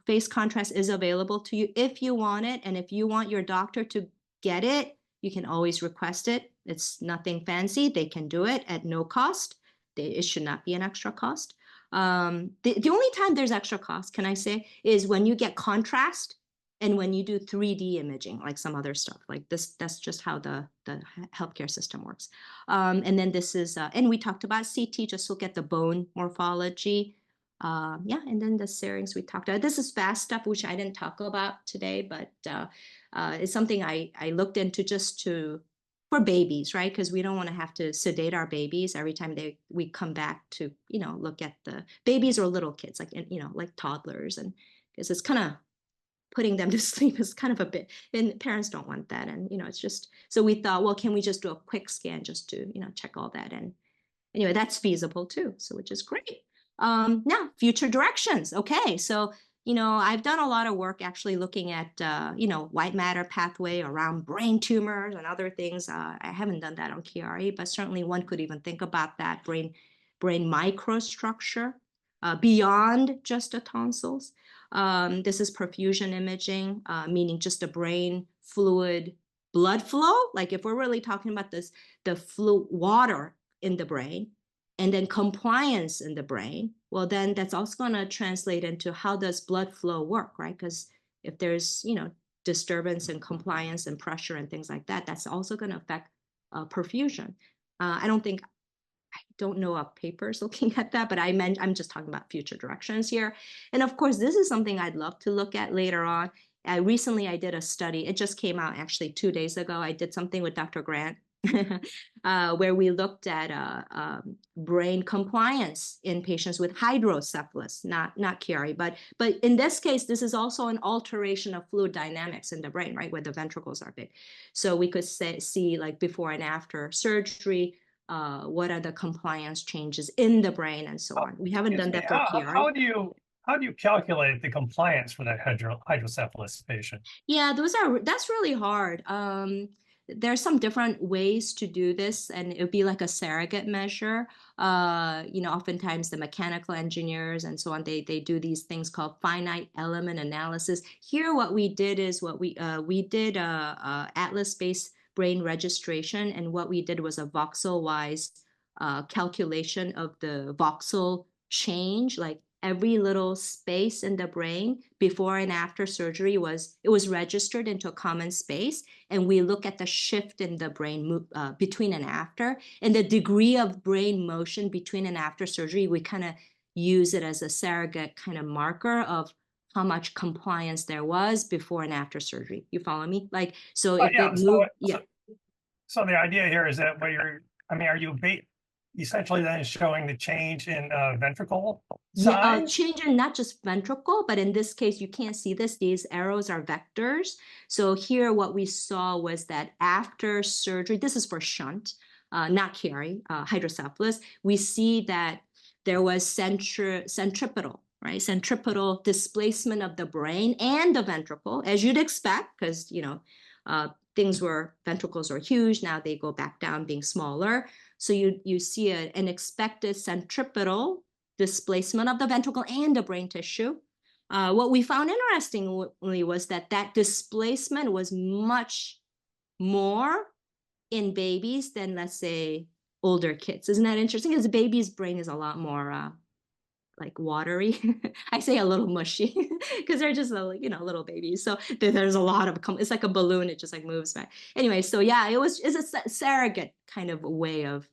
Face contrast is available to you if you want it, and if you want your doctor to get it, you can always request it. It's nothing fancy. They can do it at no cost. It should not be an extra cost. The only time there's extra cost, can I say, is when you get contrast and when you do 3D imaging, like some other stuff like this. That's just how the healthcare system works. And then this is, and we talked about CT, just look at the bone morphology. Yeah, and then the serings we talked about. This is fast stuff, which I didn't talk about today, but it's something I looked into just for babies, right? Because we don't want to have to sedate our babies every time we come back to, look at the babies or little kids, like, like toddlers. And because it's kind of putting them to sleep is kind of a bit, and parents don't want that. And, it's just, so we thought, well, can we just do a quick scan just to, check all that? And anyway, that's feasible too. So, which is great. Now, future directions. Okay, so I've done a lot of work actually looking at white matter pathway around brain tumors and other things. I haven't done that on Chiari, but certainly one could even think about that brain microstructure beyond just the tonsils. This is perfusion imaging, meaning just a brain fluid blood flow. Like if we're really talking about this, the water in the brain, and then compliance in the brain, well, then that's also going to translate into how does blood flow work, right? Because if there's, disturbance and compliance and pressure and things like that, that's also going to affect perfusion. I don't know of papers looking at that, but I'm just talking about future directions here. And of course, this is something I'd love to look at later on. Recently, I did a study. It just came out actually 2 days ago. I did something with Dr. Grant where we looked at brain compliance in patients with hydrocephalus, not Chiari, but in this case, this is also an alteration of fluid dynamics in the brain, right, where the ventricles are big. So we could see like before and after surgery, what are the compliance changes in the brain and so on. We haven't done that for Chiari. How do you calculate the compliance for that hydrocephalus patient? Yeah, that's really hard. There's some different ways to do this, and it would be like a surrogate measure. Oftentimes the mechanical engineers and so on, they do these things called finite element analysis. Here, what we did is we did atlas-based brain registration, and what we did was a voxel-wise calculation of the voxel change, like every little space in the brain before and after surgery was registered into a common space, and we look at the shift in the brain between and after, and the degree of brain motion between and after surgery. We kind of use it as a surrogate kind of marker of how much compliance there was before and after surgery. You follow me? Like, so if it moved, So the idea here is that are you essentially then showing the change in ventricle size? Change in not just ventricle, but in this case, you can't see this. These arrows are vectors. So here, what we saw was that after surgery, this is for shunt, not Chiari, hydrocephalus, we see that there was centripetal, right? Centripetal displacement of the brain and the ventricle, as you'd expect, because, ventricles were huge. Now they go back down being smaller. So you see an expected centripetal displacement of the ventricle and the brain tissue. What we found interestingly was that displacement was much more in babies than, let's say, older kids. Isn't that interesting? Because a baby's brain is a lot more like watery. I say a little mushy because they're just little babies. So there's a lot of, it's like a balloon. It just like moves back. Anyway, so yeah, it's a surrogate kind of way of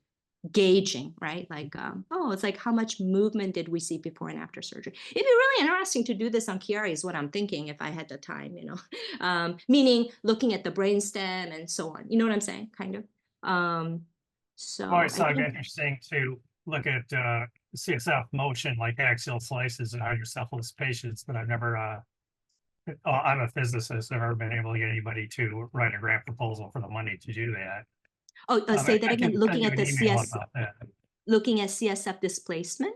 gauging, right? Like, it's like how much movement did we see before and after surgery? It'd be really interesting to do this on Chiari is what I'm thinking if I had the time, meaning looking at the brainstem and so on. You know what I'm saying? Kind of. It's thought it'd be interesting to look at CSF motion, like axial slices in hydrocephalus patients, but I've never, I'm a physicist, I've never been able to get anybody to write a grant proposal for the money to do that. Say that again, looking at the CSF displacement?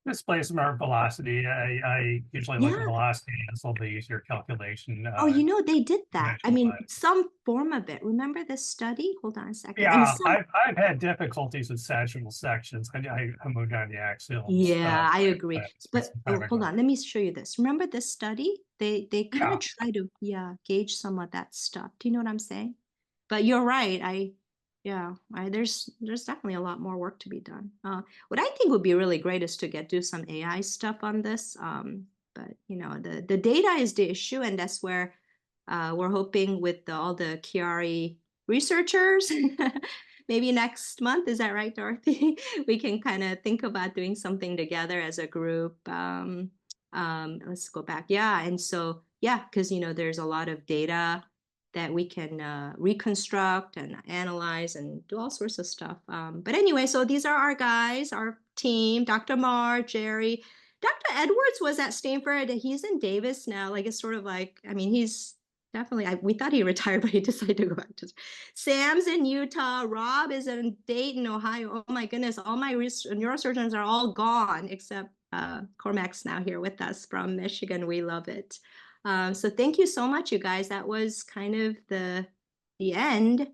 displacement or velocity. I usually look at Yeah. velocity. It's a little bit easier calculation. Oh, you know, they did that. I mean, But some form of it. Remember this study? Hold on a second. I mean, yeah, some. I've had difficulties with sagittal sections. I moved on the axial. Yeah, I agree. But some oh, time hold ago. on, let me show you this. Remember this study? They kind Yeah. of try to gauge some of that stuff. Do you know what I'm saying? But you're right. There's definitely a lot more work to be done. What I think would be really great is to do some AI stuff on this. But you know, the data is the issue, and that's where we're hoping with all the Chiari researchers. Maybe next month, is that right, Dorothy? We can kind of think about doing something together as a group. Let's go back. Yeah, and so because you know there's a lot of data that we can reconstruct and analyze and do all sorts of stuff. But anyway, so these are our guys, our team, Dr. Marr, Jerry. Dr. Edwards was at Stanford. He's in Davis now. Like it's sort of like, I mean, he's definitely, we thought he retired, but he decided to go back to. Sam's in Utah. Rob is in Dayton, Ohio. Oh my goodness, all my neurosurgeons are all gone except Cormac's now here with us from Michigan. We love it. So thank you so much, you guys. That was kind of the end.